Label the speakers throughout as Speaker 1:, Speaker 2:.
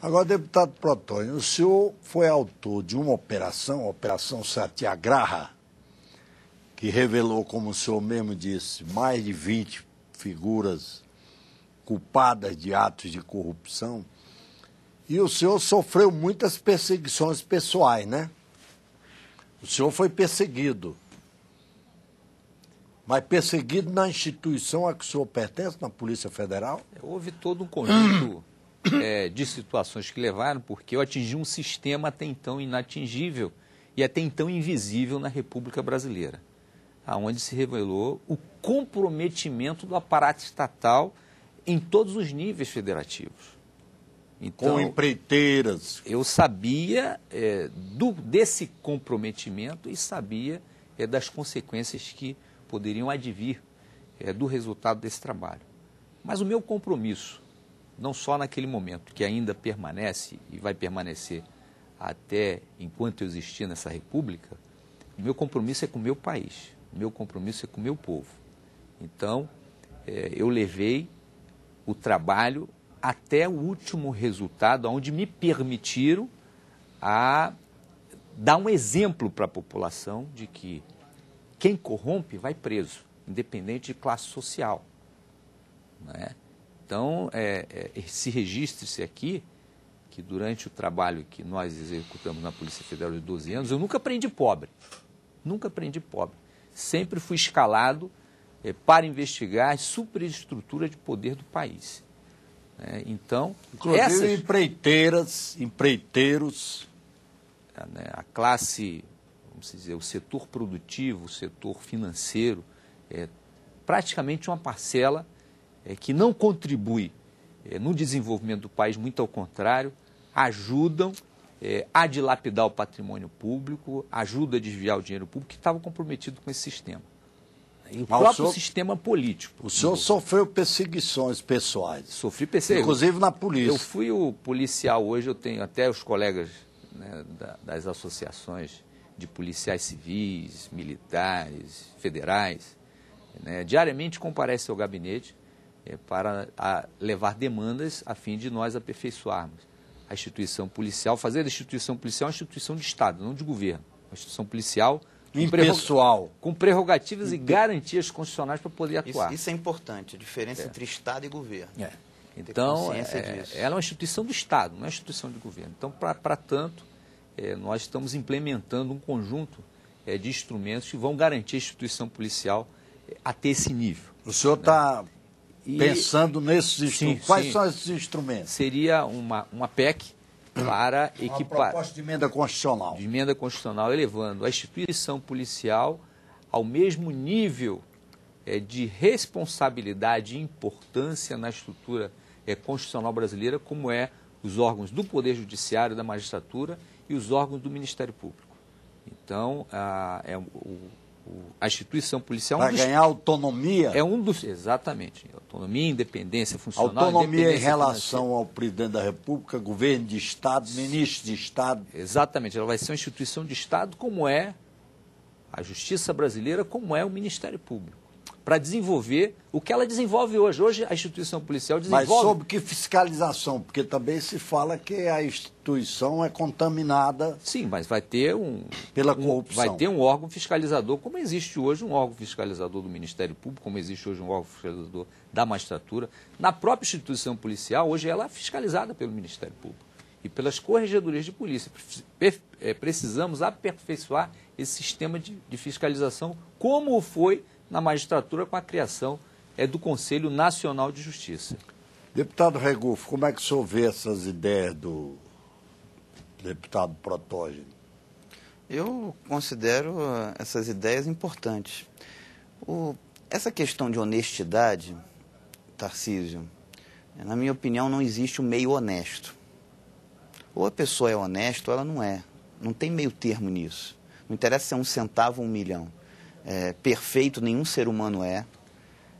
Speaker 1: Agora, deputado Protónio, o senhor foi autor de uma operação, a Operação Satyagraha, que revelou, como o senhor mesmo disse, mais de 20 figuras culpadas de atos de corrupção. E o senhor sofreu muitas perseguições pessoais, né? O senhor foi perseguido. Mas perseguido na instituição a que o senhor pertence, na Polícia Federal?
Speaker 2: Houve todo um conjunto de situações que levaram, porque eu atingi um sistema até então inatingível e até então invisível na República Brasileira, aonde se revelou o comprometimento do aparato estatal em todos os níveis federativos. Então,
Speaker 1: com empreiteiras.
Speaker 2: Eu sabia desse comprometimento e sabia das consequências que poderiam advir do resultado desse trabalho. Mas o meu compromisso, não só naquele momento, que ainda permanece e vai permanecer até enquanto eu existir nessa república, o meu compromisso é com o meu país, o meu compromisso é com o meu povo. Então, eu levei o trabalho até o último resultado, onde me permitiram dar um exemplo para a população de que quem corrompe vai preso, independente de classe social. Né? Então, se registre-se aqui que durante o trabalho que nós executamos na Polícia Federal de 12 anos, eu nunca prendi pobre. Nunca prendi pobre. Sempre fui escalado para investigar a superestrutura de poder do país. Então,
Speaker 1: inclusive empreiteiros,
Speaker 2: a classe, vamos dizer, o setor produtivo, o setor financeiro, praticamente uma parcela que não contribui no desenvolvimento do país, muito ao contrário, ajudam a dilapidar o patrimônio público, ajudam a desviar o dinheiro público que estava comprometido com esse sistema. E o próprio sistema político.
Speaker 1: O senhor sofreu perseguições pessoais.
Speaker 2: Sofri perseguições.
Speaker 1: Inclusive na polícia.
Speaker 2: Eu fui o policial, hoje eu tenho até os colegas das associações de policiais civis, militares, federais, diariamente comparecem ao gabinete para levar demandas a fim de nós aperfeiçoarmos a instituição policial, fazer da instituição policial uma instituição de Estado, não de governo. Uma instituição policial
Speaker 1: impessoal,
Speaker 2: com prerrogativas e garantias constitucionais para poder atuar.
Speaker 3: Isso é importante, a diferença entre Estado e governo.
Speaker 2: Então, ela é uma instituição do Estado, não é uma instituição de governo. Então, para tanto, nós estamos implementando um conjunto de instrumentos que vão garantir a instituição policial até esse nível.
Speaker 1: O senhor está pensando nesses instrumentos? Quais são esses instrumentos?
Speaker 2: Seria uma PEC para equipar...
Speaker 1: Uma proposta de emenda constitucional.
Speaker 2: De emenda constitucional, elevando a instituição policial ao mesmo nível de responsabilidade e importância na estrutura constitucional brasileira, como os órgãos do Poder Judiciário, da Magistratura e os órgãos do Ministério Público. Então, a instituição policial...
Speaker 1: Para ganhar autonomia?
Speaker 2: Exatamente. Autonomia, independência funcional...
Speaker 1: Autonomia em relação ao presidente da República, governo de Estado, ministro de Estado.
Speaker 2: Exatamente. Ela vai ser uma instituição de Estado como é a Justiça brasileira, como é o Ministério Público, para desenvolver o que ela desenvolve hoje. Hoje a instituição policial desenvolve...
Speaker 1: Mas sob que fiscalização? Porque também se fala que a instituição é contaminada...
Speaker 2: Sim, mas vai ter
Speaker 1: pela corrupção.
Speaker 2: Vai ter um órgão fiscalizador, como existe hoje um órgão fiscalizador do Ministério Público, como existe hoje um órgão fiscalizador da magistratura. Na própria instituição policial, hoje ela é fiscalizada pelo Ministério Público e pelas corregedorias de polícia. Precisamos aperfeiçoar esse sistema de fiscalização, como foi na magistratura com a criação do Conselho Nacional de Justiça.
Speaker 1: Deputado Regufo, como é que o senhor vê essas ideias do deputado Protógeno?
Speaker 3: Eu considero essas ideias importantes. Essa questão de honestidade, Tarcísio, na minha opinião, não existe um meio honesto. Ou a pessoa é honesta ou ela não é. Não tem meio termo nisso. Não interessa se é 1 centavo ou 1 milhão. Perfeito nenhum ser humano é.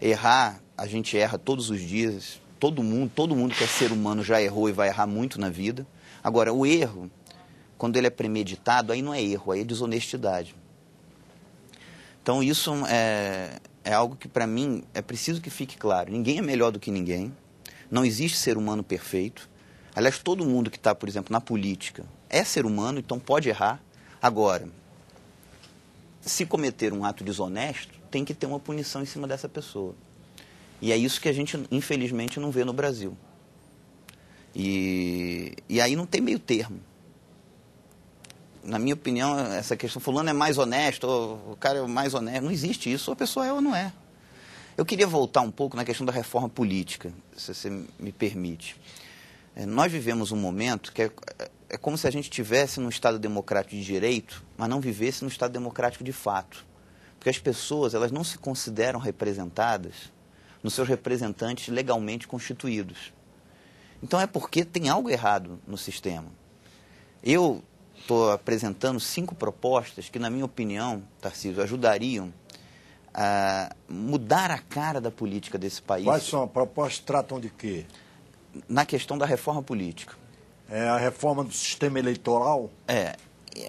Speaker 3: Errar, a gente erra todos os dias. Todo mundo que é ser humano já errou e vai errar muito na vida. Agora, o erro, quando ele é premeditado, aí não é erro, aí é desonestidade. Então, isso é algo que, para mim, é preciso que fique claro. Ninguém é melhor do que ninguém. Não existe ser humano perfeito. Aliás, todo mundo que está, por exemplo, na política é ser humano, então pode errar. Agora, se cometer um ato desonesto, tem que ter uma punição em cima dessa pessoa. E é isso que a gente, infelizmente, não vê no Brasil. E aí não tem meio termo. Na minha opinião, essa questão, fulano é mais honesto, o cara é mais honesto, não existe isso, ou a pessoa é ou não é. Eu queria voltar um pouco na questão da reforma política, se você me permite. Nós vivemos um momento que é como se a gente estivesse num Estado democrático de direito, mas não vivesse num Estado democrático de fato. Porque as pessoas, elas não se consideram representadas nos seus representantes legalmente constituídos. Então é porque tem algo errado no sistema. Eu estou apresentando 5 propostas que, na minha opinião, Tarcísio, ajudariam a mudar a cara da política desse país.
Speaker 1: Quais são as propostas? Tratam de quê?
Speaker 3: Na questão da reforma política.
Speaker 1: É a reforma do sistema eleitoral?
Speaker 3: É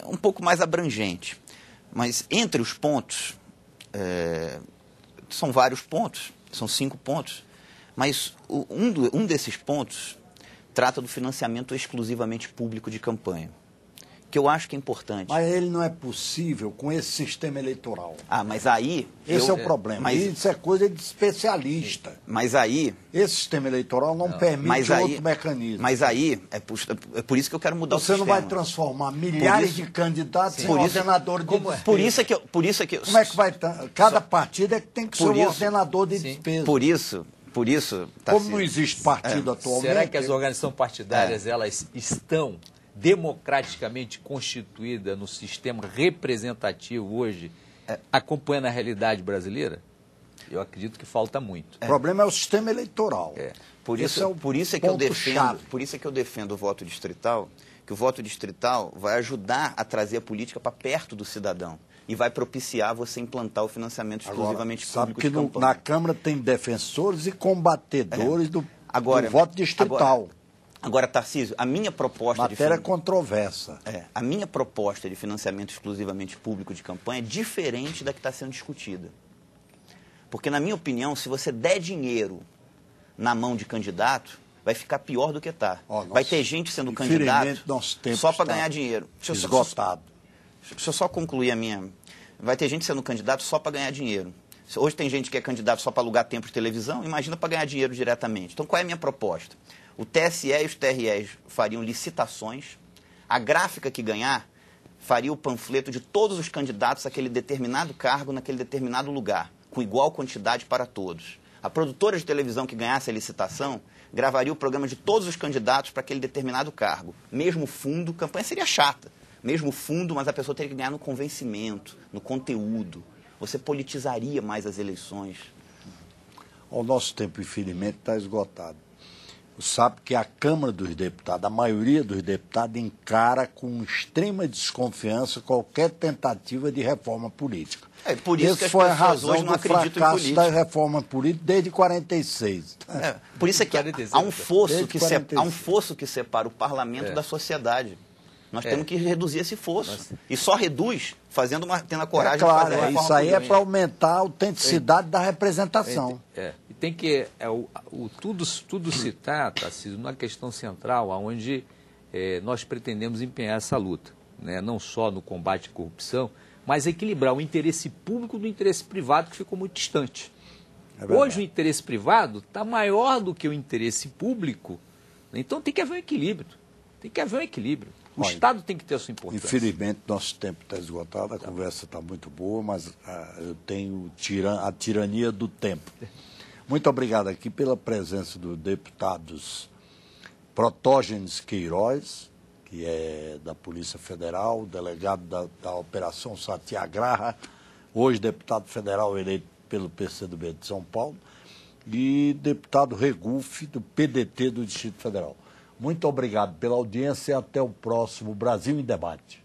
Speaker 3: um pouco mais abrangente. Mas entre os pontos, são vários pontos, são 5 pontos, mas um desses pontos trata do financiamento exclusivamente público de campanha, que eu acho que é importante.
Speaker 1: Mas ele não é possível com esse sistema eleitoral.
Speaker 3: Ah, mas aí...
Speaker 1: Esse é o problema.
Speaker 3: Mas,
Speaker 1: isso é coisa de especialista.
Speaker 3: Mas aí...
Speaker 1: Esse sistema eleitoral não permite outro mecanismo.
Speaker 3: Mas aí, é por isso que eu quero mudar o sistema.
Speaker 1: Você não vai transformar milhares de candidatos em ordenador de despesa.
Speaker 3: Por isso é que...
Speaker 1: Como é que vai... Cada partido é que tem que ser um ordenador de despesa.
Speaker 3: Por isso...
Speaker 1: Como não existe partido atualmente...
Speaker 2: Será que as organizações partidárias elas estão democraticamente constituídas no sistema representativo hoje, acompanhando a realidade brasileira? Eu acredito que falta muito.
Speaker 1: O problema é o sistema eleitoral.
Speaker 3: Por isso é que eu defendo o voto distrital, que o voto distrital vai ajudar a trazer a política para perto do cidadão e vai propiciar você implantar o financiamento exclusivamente público de campanha.
Speaker 1: Na Câmara tem defensores e combatedores do voto distrital.
Speaker 3: Agora, Tarcísio, a minha proposta...
Speaker 1: Matéria controversa.
Speaker 3: A minha proposta de financiamento exclusivamente público de campanha é diferente da que está sendo discutida. Porque, na minha opinião, se você der dinheiro na mão de candidato, vai ficar pior do que está. Vai ter gente sendo candidato só para ganhar dinheiro.
Speaker 1: Esgotado.
Speaker 3: Deixa eu só concluir a minha... Vai ter gente sendo candidato só para ganhar dinheiro. Hoje tem gente que é candidato só para alugar tempo de televisão, imagina para ganhar dinheiro diretamente. Então, qual é a minha proposta? O TSE e os TREs fariam licitações, a gráfica que ganhar faria o panfleto de todos os candidatos àquele determinado cargo naquele determinado lugar, com igual quantidade para todos. A produtora de televisão que ganhasse a licitação gravaria o programa de todos os candidatos para aquele determinado cargo. Mesmo fundo, campanha seria chata. Mesmo fundo, mas a pessoa teria que ganhar no convencimento, no conteúdo. Você politizaria mais as eleições.
Speaker 1: O nosso tempo, infelizmente, está esgotado. Você sabe que a Câmara dos Deputados, a maioria dos deputados, encara com extrema desconfiança qualquer tentativa de reforma política.
Speaker 3: Por isso que as pessoas hoje não acreditam em política.
Speaker 1: Da reforma política desde 46.
Speaker 3: Por isso é que há um fosso que separa o parlamento da sociedade. Nós temos que reduzir esse fosso. E só reduz tendo a coragem de fazer a reforma.
Speaker 1: Isso aí é para aumentar a autenticidade da representação.
Speaker 2: E tem que... tudo se trata, Tarcísio, numa questão central, onde nós pretendemos empenhar essa luta. Né? Não só no combate à corrupção, mas equilibrar o interesse público do interesse privado, que ficou muito distante. Hoje o interesse privado está maior do que o interesse público, né? Então tem que haver um equilíbrio. O Estado tem que ter a sua importância.
Speaker 1: Infelizmente, nosso tempo está esgotado, a conversa está muito boa, mas eu tenho a tirania do tempo. Muito obrigado aqui pela presença dos deputados Protógenes Queiroz, que é da Polícia Federal, delegado da Operação Satyagraha, hoje deputado federal eleito pelo PCdoB de São Paulo, e deputado Regufe, do PDT do Distrito Federal. Muito obrigado pela audiência e até o próximo Brasil em Debate.